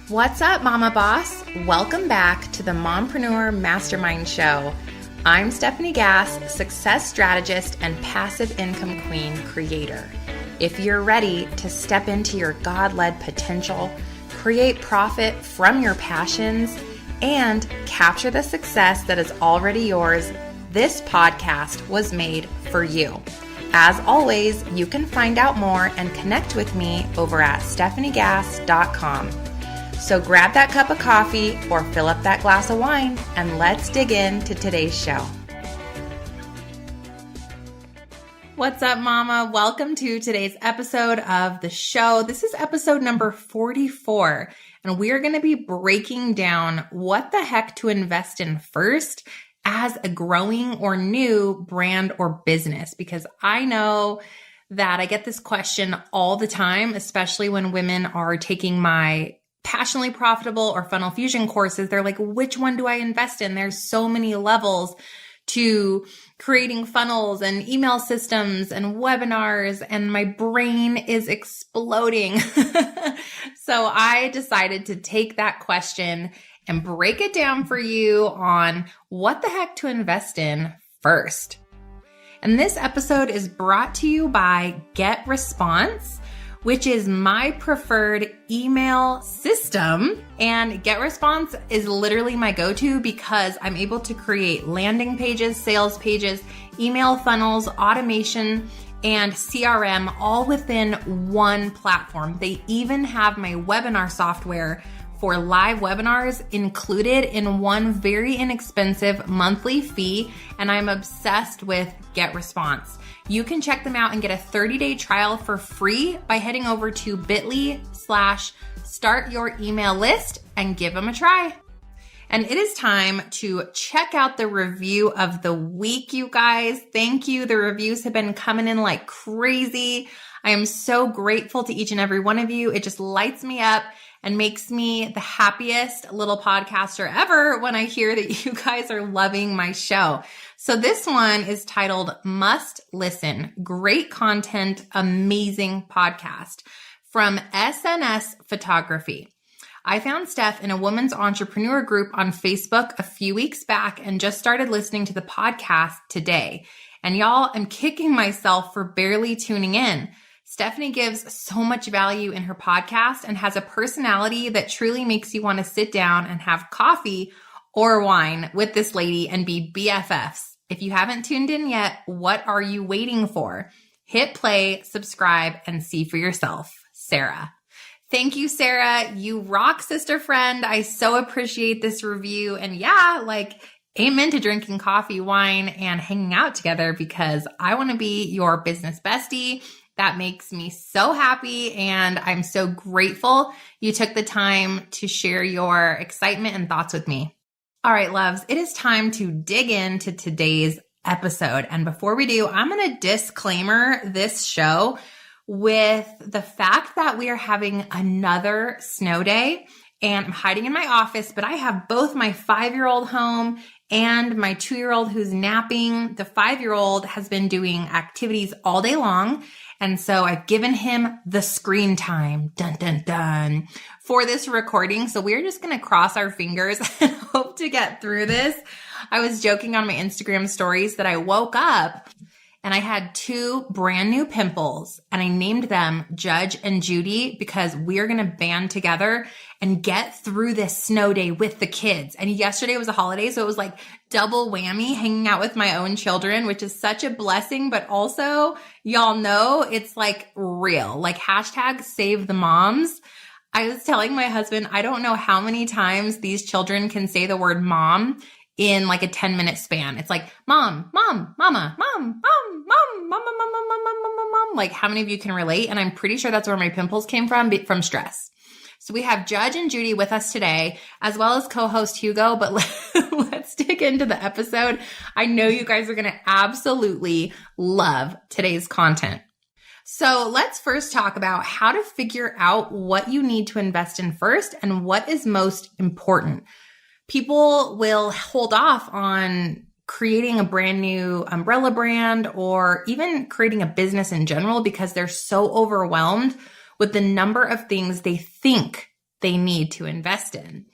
What's up, Mama Boss? Welcome back to the Mompreneur Mastermind Show. I'm Stephanie Gass, success strategist and passive income queen creator. If you're ready to step into your God-led potential, create profit from your passions, and capture the success that is already yours, this podcast was made for you. As always, you can find out more and connect with me over at stephaniegass.com. So grab that cup of coffee or fill up that glass of wine and let's dig into today's show. What's up, Mama? Welcome to today's episode of the show. This is episode number 44, and we're going to be breaking down what the heck to invest in first as a growing or new brand or business, because I know that I get this question all the time, especially when women are taking my Passionately Profitable or Funnel Fusion courses. They're like, which one do I invest in? There's so many levels to creating funnels and email systems and webinars, and my brain is exploding. So I decided to take that question and break it down for you on what the heck to invest in first. And this episode is brought to you by GetResponse, which is my preferred email system. And GetResponse is literally my go-to because I'm able to create landing pages, sales pages, email funnels, automation, and CRM all within one platform. They even have my webinar software for live webinars included in one very inexpensive monthly fee, and I'm obsessed with GetResponse. You can check them out and get a 30-day trial for free by heading over to bit.ly/startyouremaillist and give them a try. And it is time to check out the review of the week, you guys. Thank you. The reviews have been coming in like crazy. I am so grateful to each and every one of you. It just lights me up and makes me the happiest little podcaster ever when I hear that you guys are loving my show. So this one is titled Must Listen. Great content, amazing podcast from SNS Photography. I found Stef in a women's entrepreneur group on Facebook a few weeks back and just started listening to the podcast today. And y'all, I'm kicking myself for barely tuning in. Stephanie gives so much value in her podcast and has a personality that truly makes you want to sit down and have coffee or wine with this lady and be BFFs. If you haven't tuned in yet, what are you waiting for? Hit play, subscribe, and see for yourself. Sarah. Thank you, Sarah. You rock, sister friend. I so appreciate this review. And yeah, amen to drinking coffee, wine, and hanging out together because I want to be your business bestie. That makes me so happy, and I'm so grateful you took the time to share your excitement and thoughts with me. All right, loves, it is time to dig into today's episode. And before we do, I'm going to disclaimer this show with the fact that we are having another snow day, and I'm hiding in my office, but I have both my 5-year-old home and my 2-year-old who's napping. The 5-year-old has been doing activities all day long. And so I've given him the screen time, dun, dun, dun, for this recording. So we're just going to cross our fingers and hope to get through this. I was joking on my Instagram stories that I woke up and I had 2 brand new pimples and I named them Judge and Judy because we are going to band together and get through this snow day with the kids. And yesterday was a holiday, so it was like double whammy hanging out with my own children, which is such a blessing, but also y'all know it's like real, like hashtag save the moms. I was telling my husband, I don't know how many times these children can say the word mom in like a 10-minute span. It's like mom, mom, mama, mom, mom, mom, mama, mama, mama, mama, mama, mom. Like how many of you can relate? And I'm pretty sure that's where my pimples came from stress. So we have Judge and Judy with us today, as well as co-host Hugo, but let's dig into the episode. I know you guys are going to absolutely love today's content. So let's first talk about how to figure out what you need to invest in first and what is most important. People will hold off on creating a brand new umbrella brand or even creating a business in general because they're so overwhelmed with the number of things they think they need to invest in.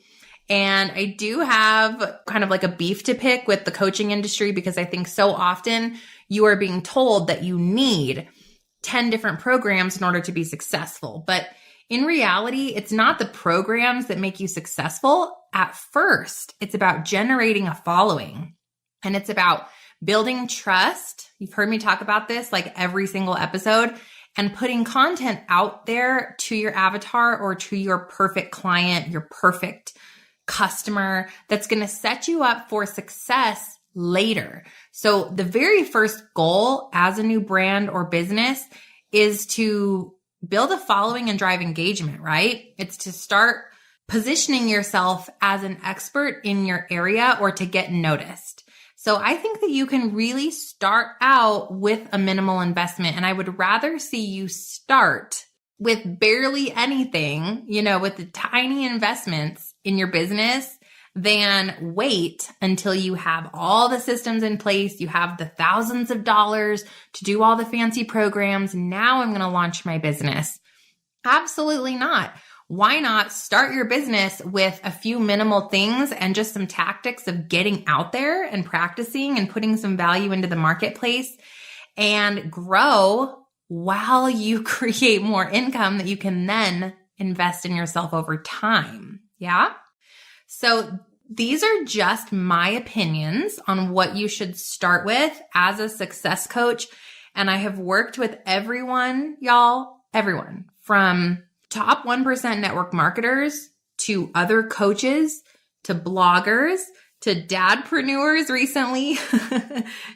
And I do have kind of like a beef to pick with the coaching industry because I think so often you are being told that you need 10 different programs in order to be successful. But in reality, it's not the programs that make you successful. At first, it's about generating a following, and it's about building trust. You've heard me talk about this like every single episode, and putting content out there to your avatar or to your perfect client, your perfect customer that's going to set you up for success later. So the very first goal as a new brand or business is to build a following and drive engagement, right? It's to start positioning yourself as an expert in your area or to get noticed. So I think that you can really start out with a minimal investment. And I would rather see you start with barely anything, with the tiny investments in your business than wait until you have all the systems in place. You have the thousands of dollars to do all the fancy programs. Now I'm going to launch my business. Absolutely not. Why not start your business with a few minimal things and just some tactics of getting out there and practicing and putting some value into the marketplace and grow while you create more income that you can then invest in yourself over time. Yeah. So these are just my opinions on what you should start with as a success coach. And I have worked with everyone, y'all, everyone from top 1% network marketers to other coaches to bloggers to dadpreneurs recently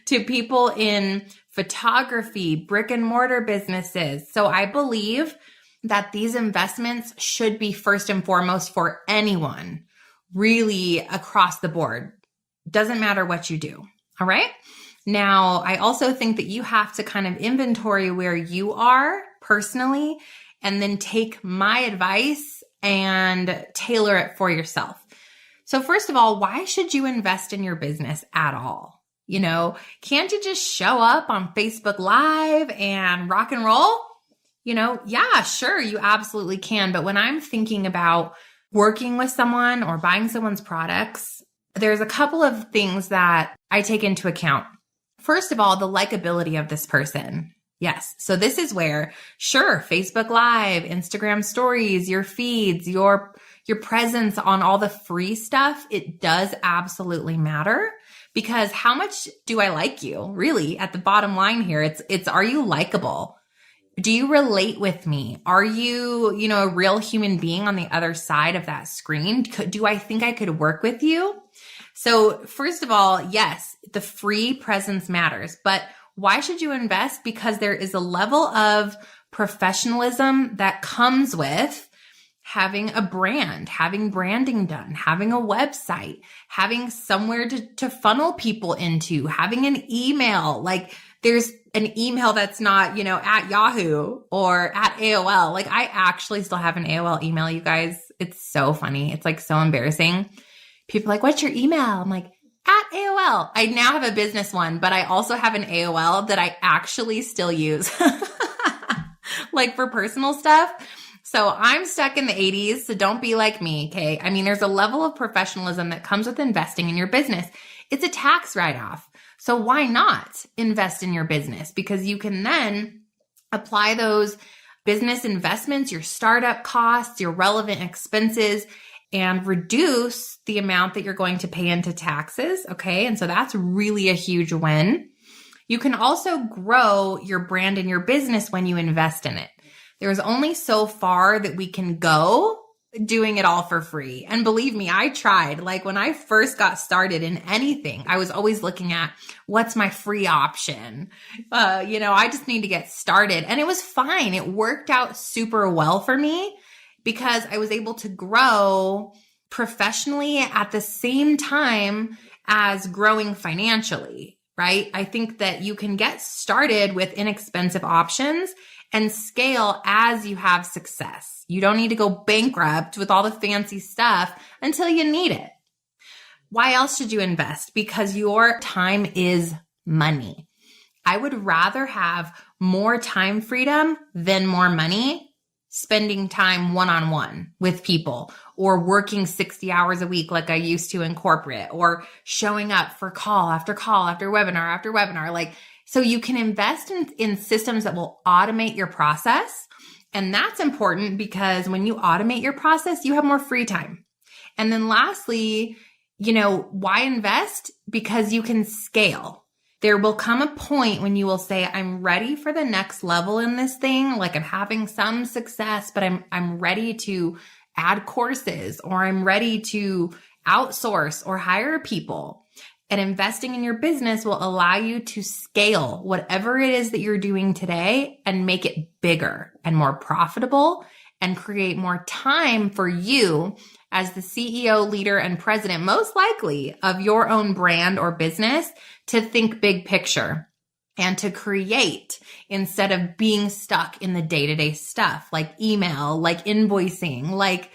to people in photography, brick and mortar businesses. So I believe that these investments should be first and foremost for anyone, really across the board. Doesn't matter what you do. All right. Now, I also think that you have to kind of inventory where you are personally and then take my advice and tailor it for yourself. So first of all, why should you invest in your business at all? Can't you just show up on Facebook Live and rock and roll? Yeah, sure, you absolutely can. But when I'm thinking about working with someone or buying someone's products, there's a couple of things that I take into account. First of all, the likability of this person. Yes. So this is where, sure, Facebook Live, Instagram stories, your feeds, your presence on all the free stuff, it does absolutely matter. Because how much do I like you? Really, at the bottom line here, it's are you likable? Do you relate with me? Are you, a real human being on the other side of that screen? Do I think I could work with you? So first of all, yes, the free presence matters, but why should you invest? Because there is a level of professionalism that comes with having a brand, having branding done, having a website, having somewhere to funnel people into, having an email. Like there's an email that's not, at Yahoo or at AOL. Like I actually still have an AOL email, you guys. It's so funny. It's like so embarrassing. People are like, what's your email? I'm like, at AOL. I now have a business one, but I also have an AOL that I actually still use like for personal stuff. So I'm stuck in the 80s. So don't be like me. Okay. I mean, there's a level of professionalism that comes with investing in your business. It's a tax write-off. So why not invest in your business? Because you can then apply those business investments, your startup costs, your relevant expenses, and reduce the amount that you're going to pay into taxes. Okay. And so that's really a huge win. You can also grow your brand and your business when you invest in it. There's only so far that we can go doing it all for free. And believe me, I tried. Like when I first got started in anything, I was always looking at what's my free option. I just need to get started. And it was fine. It worked out super well for me, because I was able to grow professionally at the same time as growing financially, right? I think that you can get started with inexpensive options and scale as you have success. You don't need to go bankrupt with all the fancy stuff until you need it. Why else should you invest? Because your time is money. I would rather have more time freedom than more money. spending time one-on-one with people or working 60 hours a week like I used to in corporate, or showing up for call after webinar after webinar. Like, so you can invest in systems that will automate your process. And that's important because when you automate your process, you have more free time. And then lastly, why invest? Because you can scale. There will come a point when you will say, I'm ready for the next level in this thing. Like, I'm having some success, but I'm ready to add courses, or I'm ready to outsource or hire people. And investing in your business will allow you to scale whatever it is that you're doing today and make it bigger and more profitable, and create more time for you as the CEO, leader, and president, most likely of your own brand or business, to think big picture and to create instead of being stuck in the day-to-day stuff like email, like invoicing, like,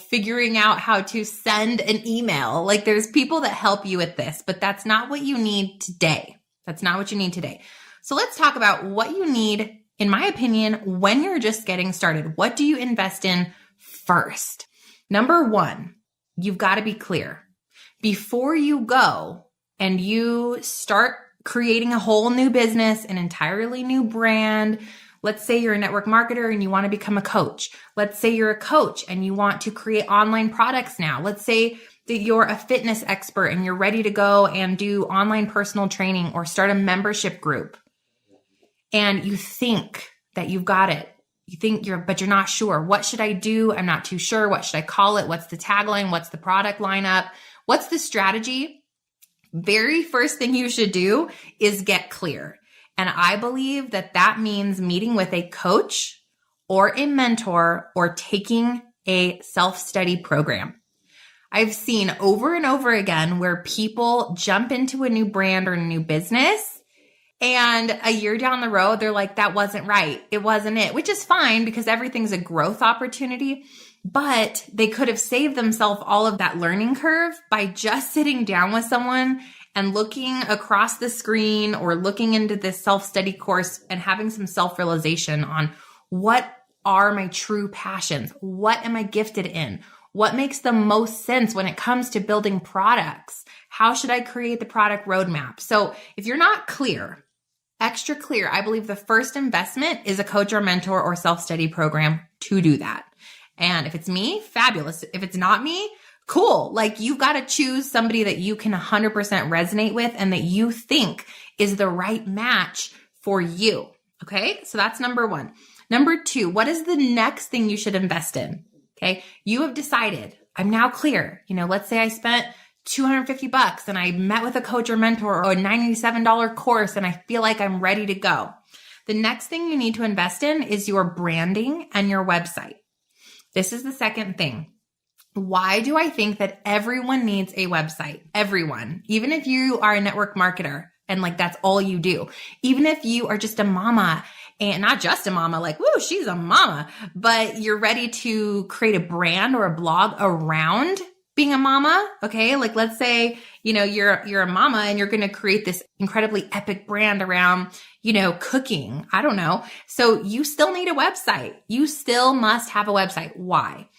figuring out how to send an email. Like, there's people that help you with this, but that's not what you need today. That's not what you need today. So let's talk about what you need, in my opinion, when you're just getting started. What do you invest in first? Number one, you've got to be clear. Before you go and you start creating a whole new business, an entirely new brand, let's say you're a network marketer and you want to become a coach. Let's say you're a coach and you want to create online products now. Let's say that you're a fitness expert and you're ready to go and do online personal training or start a membership group. And you think that you've got it. But you're not sure. What should I do? I'm not too sure. What should I call it? What's the tagline? What's the product lineup? What's the strategy? Very first thing you should do is get clear. And I believe that means meeting with a coach or a mentor or taking a self-study program. I've seen over and over again where people jump into a new brand or a new business, and a year down the road, they're like, that wasn't right. It wasn't it, which is fine because everything's a growth opportunity. But they could have saved themselves all of that learning curve by just sitting down with someone and looking across the screen or looking into this self-study course and having some self-realization on what are my true passions? What am I gifted in? What makes the most sense when it comes to building products? How should I create the product roadmap? So if you're not clear, extra clear, I believe the first investment is a coach or mentor or self-study program to do that. And if it's me, fabulous. If it's not me, cool. Like, you've got to choose somebody that you can 100% resonate with and that you think is the right match for you. Okay. So that's number one. Number two, what is the next thing you should invest in? Okay. You have decided, I'm now clear. Let's say I spent $250 and I met with a coach or mentor or a $97 course and I feel like I'm ready to go. The next thing you need to invest in is your branding and your website. This is the second thing. Why do I think that everyone needs a website? Everyone, even if you are a network marketer and like that's all you do, even if you are just a mama, and not just a mama, like, woo, she's a mama, but you're ready to create a brand or a blog around being a mama. Okay. Like, let's say, you're a mama and you're going to create this incredibly epic brand around, cooking. I don't know. So you still need a website. You still must have a website. Why?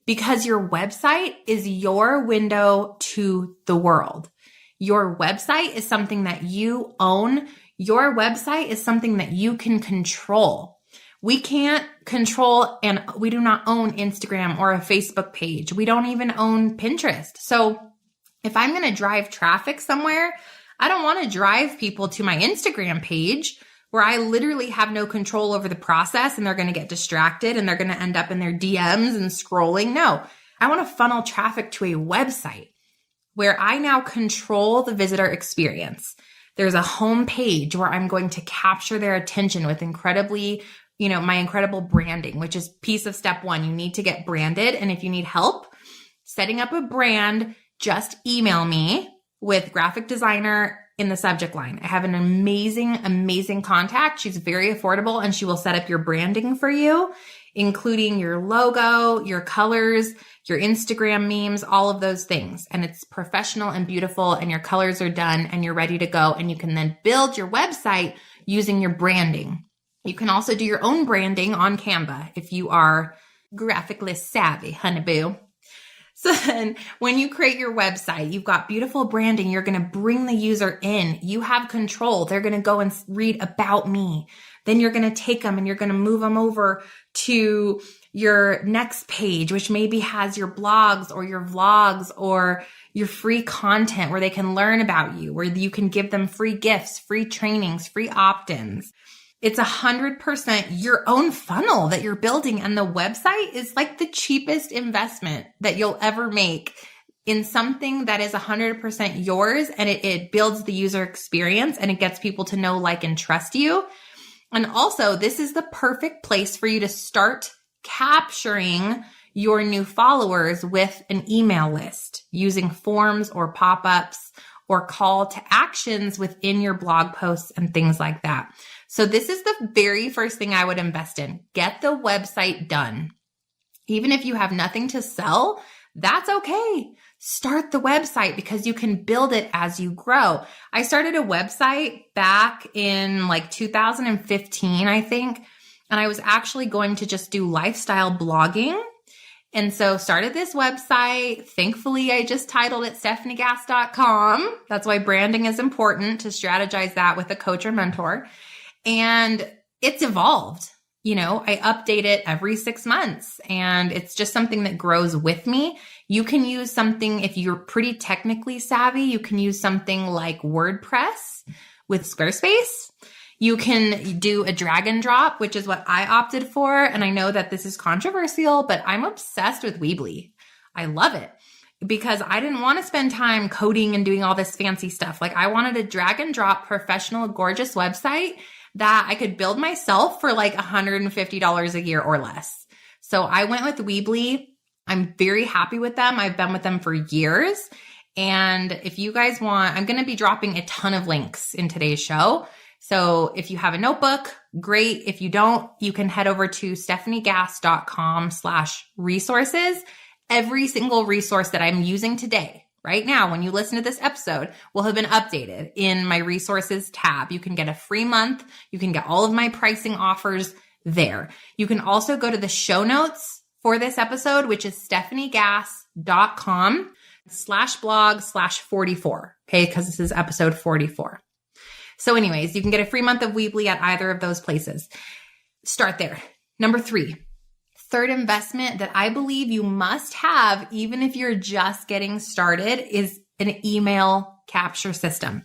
Because your website is your window to the world. Your website is something that you own. Your website is something that you can control. We can't control, and we do not own Instagram or a Facebook page. We don't even own Pinterest. So if I'm going to drive traffic somewhere, I don't want to drive people to my Instagram page where I literally have no control over the process and they're going to get distracted and they're going to end up in their DMs and scrolling. No, I want to funnel traffic to a website where I now control the visitor experience. There's a home page where I'm going to capture their attention with my incredible branding, which is piece of step one. You need to get branded. And if you need help setting up a brand, just email me with graphic designer in the subject line. I have an amazing contact. She's very affordable and she will set up your branding for you, including your logo, your colors, your Instagram memes, all of those things. And it's professional and beautiful and your colors are done and you're ready to go. And you can then build your website using your branding. You can also do your own branding on Canva if you are graphically savvy, honey boo. So then when you create your website, you've got beautiful branding. You're going to bring the user in. You have control. They're going to go and read about me. Then you're going to take them and you're going to move them over to your next page, which maybe has your blogs or your vlogs or your free content where they can learn about you, where you can give them free gifts, free trainings, free opt-ins. It's 100% your own funnel that you're building. And the website is like the cheapest investment that you'll ever make in something that is 100% yours. And it builds the user experience and it gets people to know, like, and trust you. And also, this is the perfect place for you to start capturing your new followers with an email list using forms or pop-ups or call to actions within your blog posts and things like that. So this is the very first thing I would invest in. Get the website done. Even if you have nothing to sell, that's okay. Start the website because you can build it as you grow. I started a website back in like 2015, I think, and I was actually going to just do lifestyle blogging. And so started this website. Thankfully, I just titled it stephaniegass.com. That's why branding is important, to strategize that with a coach or mentor. And it's evolved. You know, I update it every 6 months and it's just something that grows with me. You can use something, if you're pretty technically savvy, you can use something like WordPress with Squarespace. You can do a drag and drop, which is what I opted for. And I know that this is controversial, but I'm obsessed with Weebly. I love it because I didn't want to spend time coding and doing all this fancy stuff. Like, I wanted a drag and drop professional, gorgeous website that I could build myself for like $150 a year or less. So I went with Weebly. I'm very happy with them. I've been with them for years. And if you guys want, I'm going to be dropping a ton of links in today's show. So if you have a notebook, great. If you don't, you can head over to stephaniegass.com/resources. Every single resource that I'm using today, right now, when you listen to this episode, will have been updated in my resources tab. You can get a free month. You can get all of my pricing offers there. You can also go to the show notes for this episode, which is stephaniegass.com/blog/44. Okay. Because this is episode 44. So anyways, you can get a free month of Weebly at either of those places. Start there. Number 3, third investment that I believe you must have, even if you're just getting started, is an email capture system.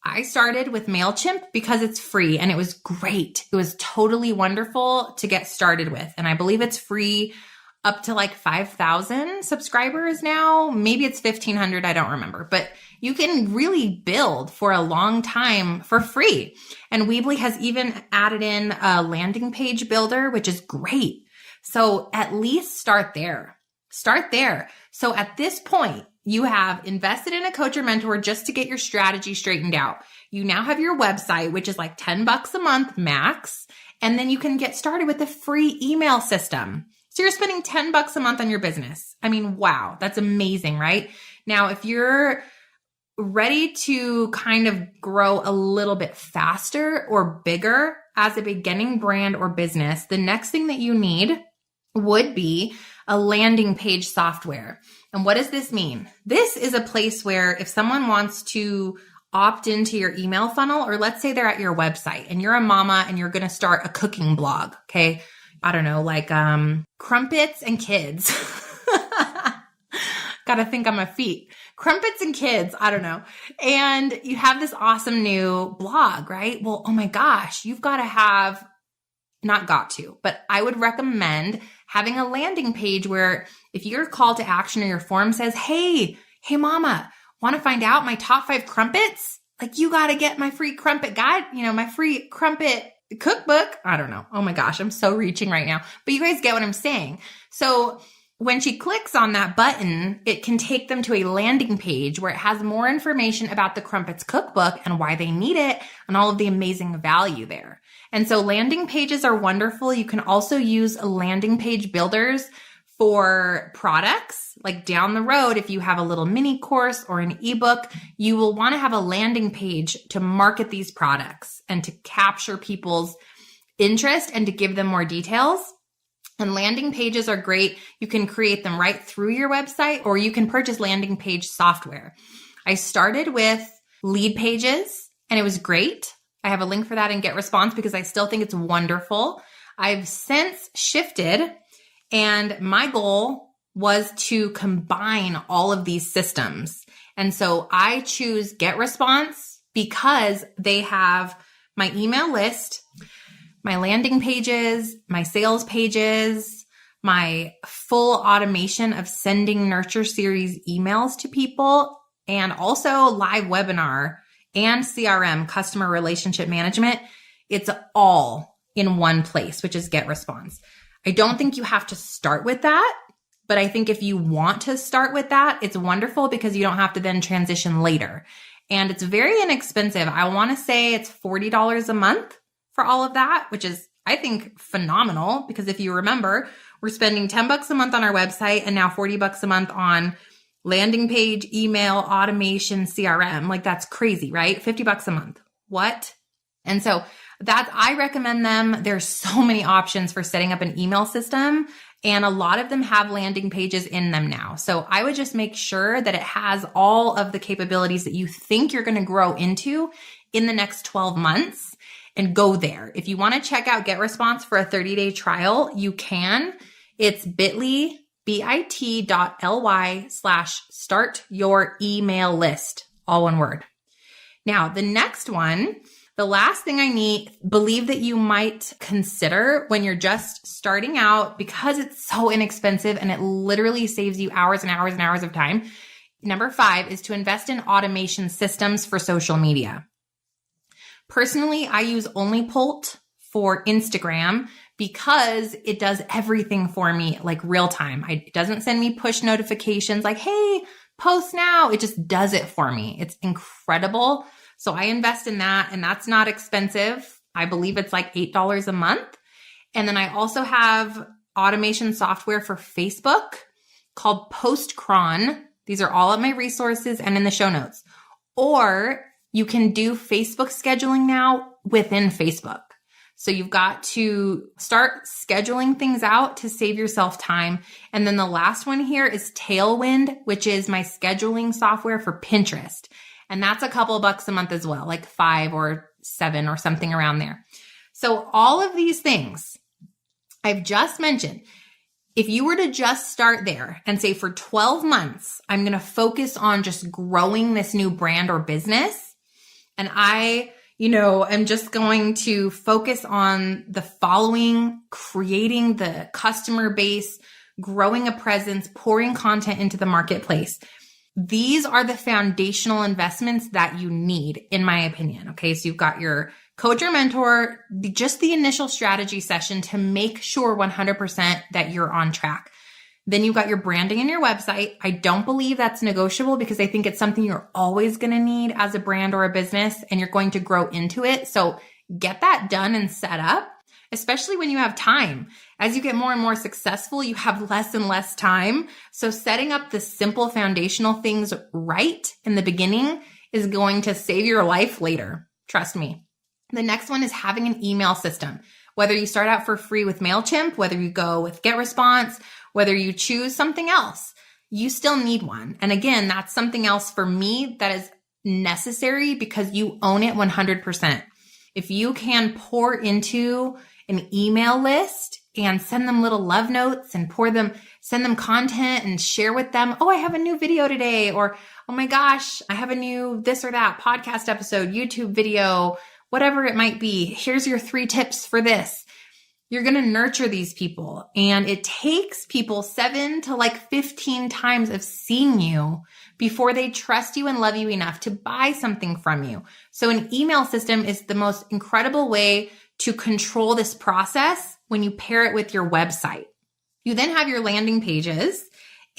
I started with MailChimp because it's free and it was great. It was totally wonderful to get started with. And I believe it's free up to like 5,000 subscribers now. Maybe it's 1,500. I don't remember, but you can really build for a long time for free. And Weebly has even added in a landing page builder, which is great. So at least start there. Start there. So at this point, you have invested in a coach or mentor just to get your strategy straightened out. You now have your website, which is like $10 a month max. And then you can get started with a free email system. So you're spending $10 a month on your business. I mean, wow, that's amazing, right? Now, if you're ready to kind of grow a little bit faster or bigger as a beginning brand or business, the next thing that you need would be a landing page software. And what does this mean? This is a place where if someone wants to opt into your email funnel, or let's say they're at your website and you're a mama and you're going to start a cooking blog, okay? I don't know, like crumpets and kids. Gotta think on my feet. Crumpets and kids, I don't know. And you have this awesome new blog, right? Well, oh my gosh, you've got to have, not got to, but I would recommend having a landing page where if your call to action or your form says, hey mama, want to find out my top 5 crumpets? Like, you got to get my free crumpet guide, my free crumpet cookbook. I don't know. Oh my gosh, I'm so reaching right now, but you guys get what I'm saying. So when she clicks on that button, it can take them to a landing page where it has more information about the Crumpets cookbook and why they need it and all of the amazing value there. And so landing pages are wonderful. You can also use landing page builders for products. Like down the road, if you have a little mini course or an ebook, you will want to have a landing page to market these products and to capture people's interest and to give them more details. And landing pages are great. You can create them right through your website, or you can purchase landing page software. I started with lead pages and it was great. I have a link for that in GetResponse because I still think it's wonderful. I've since shifted, and my goal was to combine all of these systems. And so I choose GetResponse because they have my email list, my landing pages, my sales pages, my full automation of sending Nurture Series emails to people, and also live webinar and CRM, customer relationship management. It's all in one place, which is GetResponse. I don't think you have to start with that, but I think if you want to start with that, it's wonderful because you don't have to then transition later. And it's very inexpensive. I want to say it's $40 a month for all of that, which is, I think, phenomenal, because if you remember, we're spending $10 a month on our website and now $40 a month on landing page, email, automation, CRM. Like, that's crazy, right? $50 a month. What? And so I recommend them. There's so many options for setting up an email system, and a lot of them have landing pages in them now. So I would just make sure that it has all of the capabilities that you think you're going to grow into in the next 12 months. And go there. If you want to check out GetResponse for a 30-day trial, you can. It's bit.ly/start your email list, all one word. Now, the next one, the last thing I believe that you might consider when you're just starting out, because it's so inexpensive and it literally saves you hours and hours and hours of time. Number 5 is to invest in automation systems for social media. Personally, I use OnlyPult for Instagram because it does everything for me like real time. It doesn't send me push notifications like, hey, post now. It just does it for me. It's incredible. So I invest in that, and that's not expensive. I believe it's like $8 a month. And then I also have automation software for Facebook called Postcron. These are all of my resources and in the show notes. Or you can do Facebook scheduling now within Facebook. So you've got to start scheduling things out to save yourself time. And then the last one here is Tailwind, which is my scheduling software for Pinterest. And that's a couple of bucks a month as well, like 5 or 7 or something around there. So all of these things I've just mentioned, if you were to just start there and say for 12 months, I'm going to focus on just growing this new brand or business, and I, am just going to focus on the following: creating the customer base, growing a presence, pouring content into the marketplace. These are the foundational investments that you need, in my opinion. Okay. So you've got your coach or mentor, just the initial strategy session to make sure 100% that you're on track. Then you've got your branding and your website. I don't believe that's negotiable because I think it's something you're always going to need as a brand or a business, and you're going to grow into it. So get that done and set up, especially when you have time. As you get more and more successful, you have less and less time. So setting up the simple foundational things right in the beginning is going to save your life later. Trust me. The next one is having an email system. Whether you start out for free with MailChimp, whether you go with GetResponse, whether you choose something else, you still need one. And again, that's something else for me that is necessary because you own it 100%. If you can pour into an email list and send them little love notes and send them content and share with them, oh, I have a new video today, or oh my gosh, I have a new this or that podcast episode, YouTube video, whatever it might be. Here's your 3 tips for this. You're going to nurture these people, and it takes people 7 to 15 times of seeing you before they trust you and love you enough to buy something from you. So an email system is the most incredible way to control this process when you pair it with your website. You then have your landing pages,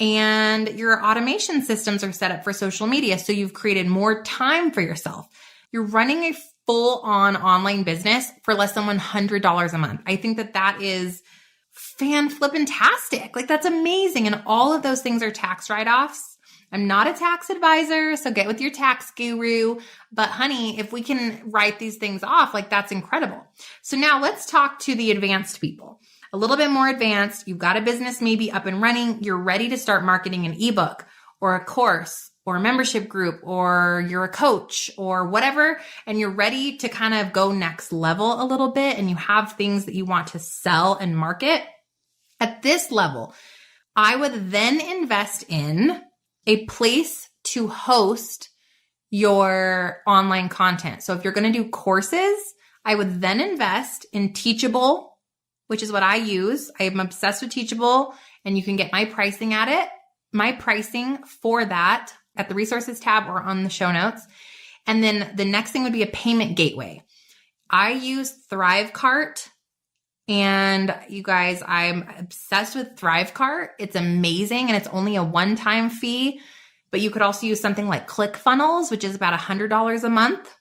and your automation systems are set up for social media. So you've created more time for yourself. You're running a full-on online business for less than $100 a month. I think that is fan-flippin-tastic. That's amazing. And all of those things are tax write-offs. I'm not a tax advisor, so get with your tax guru. But honey, if we can write these things off, like that's incredible. So now let's talk to the advanced people. A little bit more advanced. You've got a business maybe up and running. You're ready to start marketing an ebook or a course or a membership group, or you're a coach or whatever, and you're ready to kind of go next level a little bit, and you have things that you want to sell and market. At this level, I would then invest in a place to host your online content. So if you're going to do courses, I would then invest in Teachable, which is what I use. I am obsessed with Teachable, and you can get my pricing at it. My pricing for that at the resources tab or on the show notes. And then the next thing would be a payment gateway. I use Thrivecart, and you guys, I'm obsessed with Thrivecart. It's amazing, and it's only a one-time fee, but you could also use something like ClickFunnels, which is about $100 a month.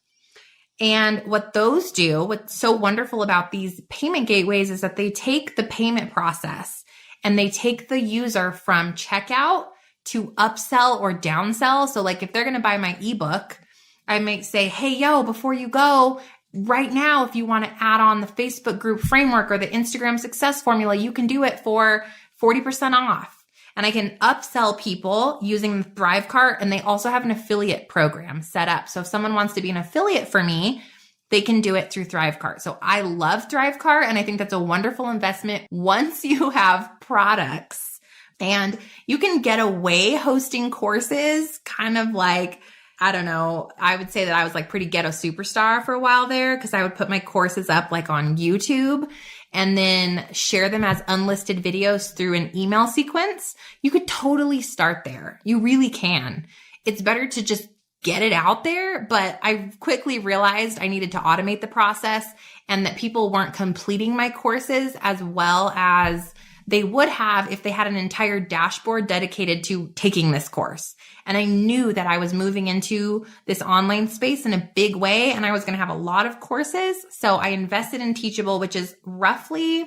And what those do, what's so wonderful about these payment gateways is that they take the payment process and they take the user from checkout to upsell or downsell. So like if they're going to buy my ebook, I might say, hey, yo, before you go, right now, if you want to add on the Facebook group framework or the Instagram success formula, you can do it for 40% off. And I can upsell people using the Thrivecart, and they also have an affiliate program set up. So if someone wants to be an affiliate for me, they can do it through Thrivecart. So I love Thrivecart, and I think that's a wonderful investment once you have products. And you can get away hosting courses kind of like, I don't know, I would say that I was like pretty ghetto superstar for a while there, because I would put my courses up like on YouTube and then share them as unlisted videos through an email sequence. You could totally start there. You really can. It's better to just get it out there, but I quickly realized I needed to automate the process, and that people weren't completing my courses as well as they would have if they had an entire dashboard dedicated to taking this course. And I knew that I was moving into this online space in a big way, and I was going to have a lot of courses. So I invested in Teachable, which is roughly,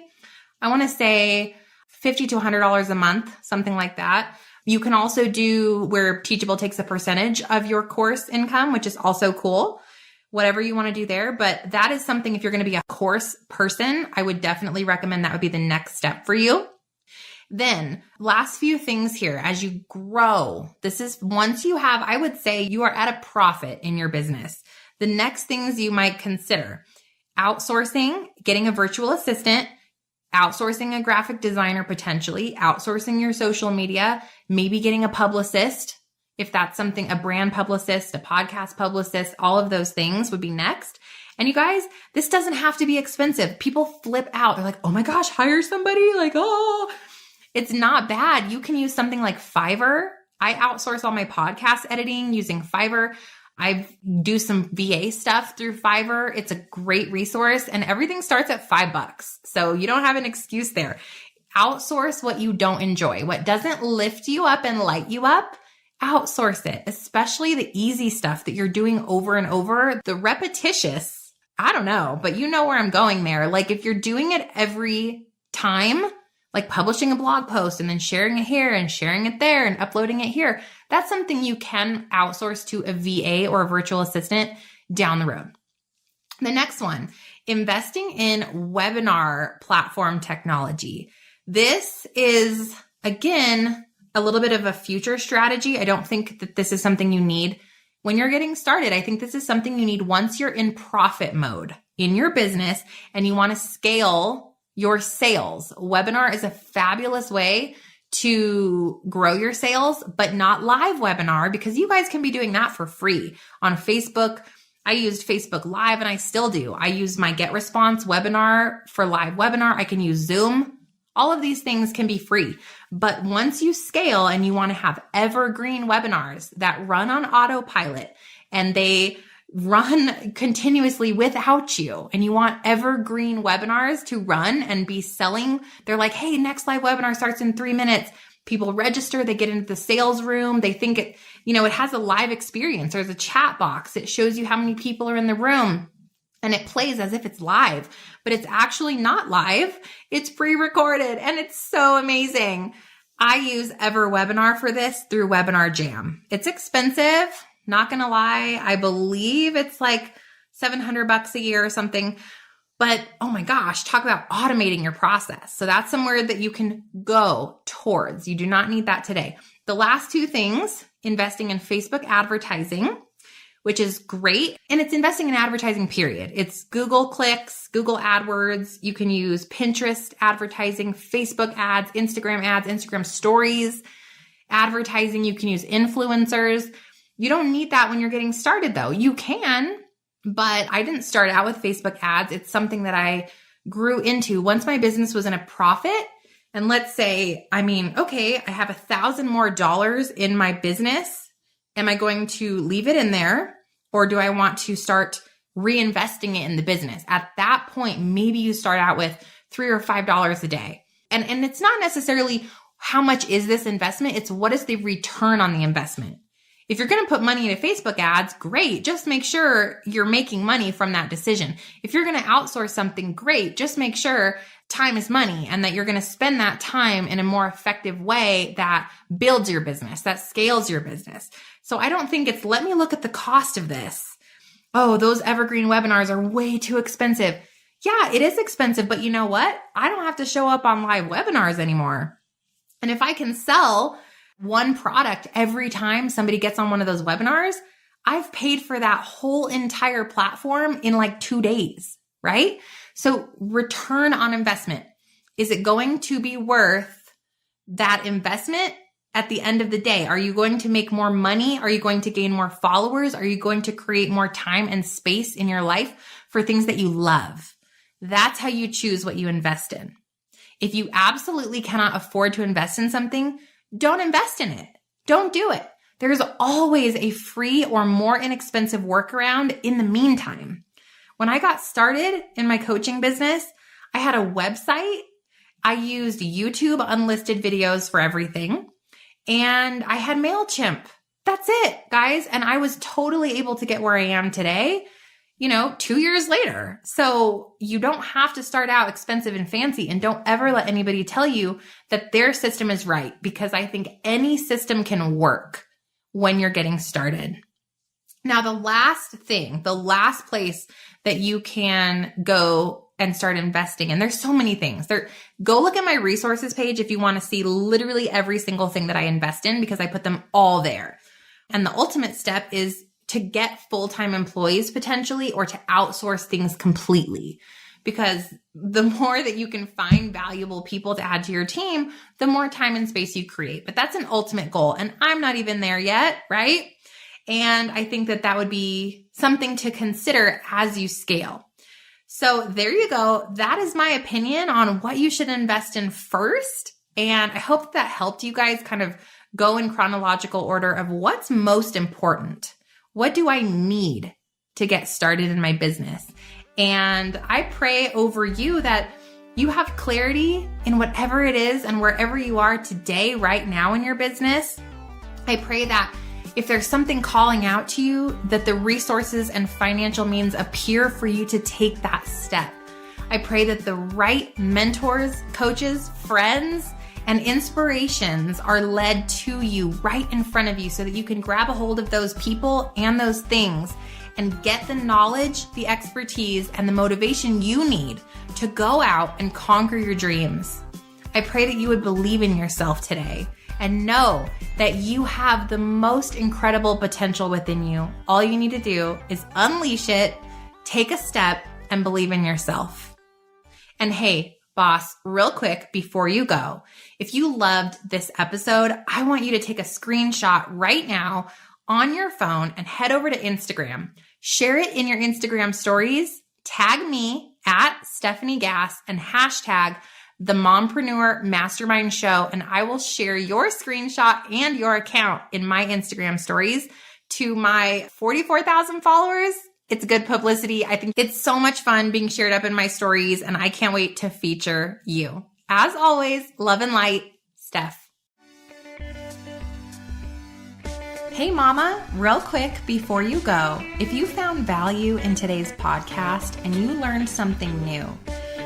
I want to say $50 to $100 a month, something like that. You can also do where Teachable takes a percentage of your course income, which is also cool. Whatever you want to do there. But that is something, if you're going to be a course person, I would definitely recommend that would be the next step for you. Then last few things here, as you grow, this is once you have, I would say you are at a profit in your business. The next things you might consider: outsourcing, getting a virtual assistant, outsourcing a graphic designer, potentially outsourcing your social media, maybe getting a publicist. If that's something, a brand publicist, a podcast publicist, all of those things would be next. And you guys, this doesn't have to be expensive. People flip out. They're like, oh my gosh, hire somebody. Like, oh, it's not bad. You can use something like Fiverr. I outsource all my podcast editing using Fiverr. I do some VA stuff through Fiverr. It's a great resource, and everything starts at $5. So you don't have an excuse there. Outsource what you don't enjoy, what doesn't lift you up and light you up. Outsource it, especially the easy stuff that you're doing over and over. The repetitious, I don't know, but you know where I'm going there. Like if you're doing it every time, like publishing a blog post and then sharing it here and sharing it there and uploading it here, that's something you can outsource to a VA or a virtual assistant down the road. The next one, investing in webinar platform technology. This is, again, a little bit of a future strategy. I don't think that this is something you need when you're getting started. I think this is something you need once you're in profit mode in your business and you want to scale your sales. Webinar is a fabulous way to grow your sales, but not live webinar, because you guys can be doing that for free on Facebook. I used Facebook Live, and I still do. I use my Get Response webinar for live webinar. I can use Zoom. All of these things can be free. But once you scale and you want to have evergreen webinars that run on autopilot and they run continuously without you, and you want evergreen webinars to run and be selling, they're like, hey, next live webinar starts in 3 minutes. People register, they get into the sales room. They think it, it has a live experience. There's a chat box. It shows you how many people are in the room. And it plays as if it's live, but it's actually not live. It's pre-recorded, and it's so amazing. I use EverWebinar for this through Webinar Jam. It's expensive, not gonna lie. I believe it's like $700 a year or something. But oh my gosh, talk about automating your process. So that's somewhere that you can go towards. You do not need that today. The last two things, investing in Facebook advertising, which is great. And it's investing in advertising, period. It's Google clicks, Google AdWords. You can use Pinterest advertising, Facebook ads, Instagram stories, advertising. You can use influencers. You don't need that when you're getting started though. You can, but I didn't start out with Facebook ads. It's something that I grew into once my business was in a profit. And let's say, okay, I have $1,000 more in my business. Am I going to leave it in there, or do I want to start reinvesting it in the business? At that point, maybe you start out with $3 or $5 a day. And it's not necessarily how much is this investment? It's what is the return on the investment? If you're going to put money into Facebook ads, great. Just make sure you're making money from that decision. If you're going to outsource something, great. Just make sure time is money and that you're going to spend that time in a more effective way that builds your business, that scales your business. So I don't think it's, let me look at the cost of this. Oh, those evergreen webinars are way too expensive. Yeah, it is expensive, but you know what? I don't have to show up on live webinars anymore. And if I can sell one product every time somebody gets on one of those webinars, I've paid for that whole entire platform in like 2 days, right? So return on investment. Is it going to be worth that investment at the end of the day? Are you going to make more money? Are you going to gain more followers? Are you going to create more time and space in your life for things that you love? That's how you choose what you invest in. If you absolutely cannot afford to invest in something, don't invest in it. Don't do it. There's always a free or more inexpensive workaround in the meantime. When I got started in my coaching business, I had a website. I used YouTube unlisted videos for everything. And I had MailChimp. That's it, guys. And I was totally able to get where I am today, 2 years later. So you don't have to start out expensive and fancy, and don't ever let anybody tell you that their system is right, because I think any system can work when you're getting started. Now, the last place that you can go and start investing, and there's so many things. Go look at my resources page if you want to see literally every single thing that I invest in, because I put them all there. And the ultimate step is to get full-time employees potentially, or to outsource things completely. Because the more that you can find valuable people to add to your team, the more time and space you create. But that's an ultimate goal. And I'm not even there yet, right? And I think that would be something to consider as you scale. So there you go. That is my opinion on what you should invest in first. And I hope that helped you guys kind of go in chronological order of what's most important. What do I need to get started in my business? And I pray over you that you have clarity in whatever it is and wherever you are today, right now in your business. I pray that if there's something calling out to you, that the resources and financial means appear for you to take that step. I pray that the right mentors, coaches, friends, and inspirations are led to you right in front of you, so that you can grab a hold of those people and those things and get the knowledge, the expertise, and the motivation you need to go out and conquer your dreams. I pray that you would believe in yourself today and know that you have the most incredible potential within you. All you need to do is unleash it, take a step, and believe in yourself. And hey, boss, real quick before you go, if you loved this episode, I want you to take a screenshot right now on your phone and head over to Instagram. Share it in your Instagram stories, tag me at Stephanie Gass, and hashtag the Mompreneur Mastermind Show, and I will share your screenshot and your account in my Instagram stories to my 44,000 followers. It's good publicity. I think it's so much fun being shared up in my stories, and I can't wait to feature you. As always, love and light, Stef. Hey mama, real quick before you go, if you found value in today's podcast and you learned something new,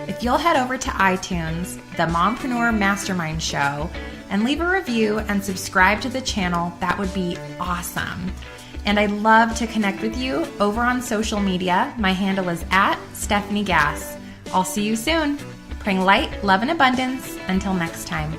if you'll head over to iTunes, the Mompreneur Mastermind Show, and leave a review and subscribe to the channel. That would be awesome. And I'd love to connect with you over on social media. My handle is @StephanieGass. I'll see you soon. Praying light, love, and abundance. Until next time.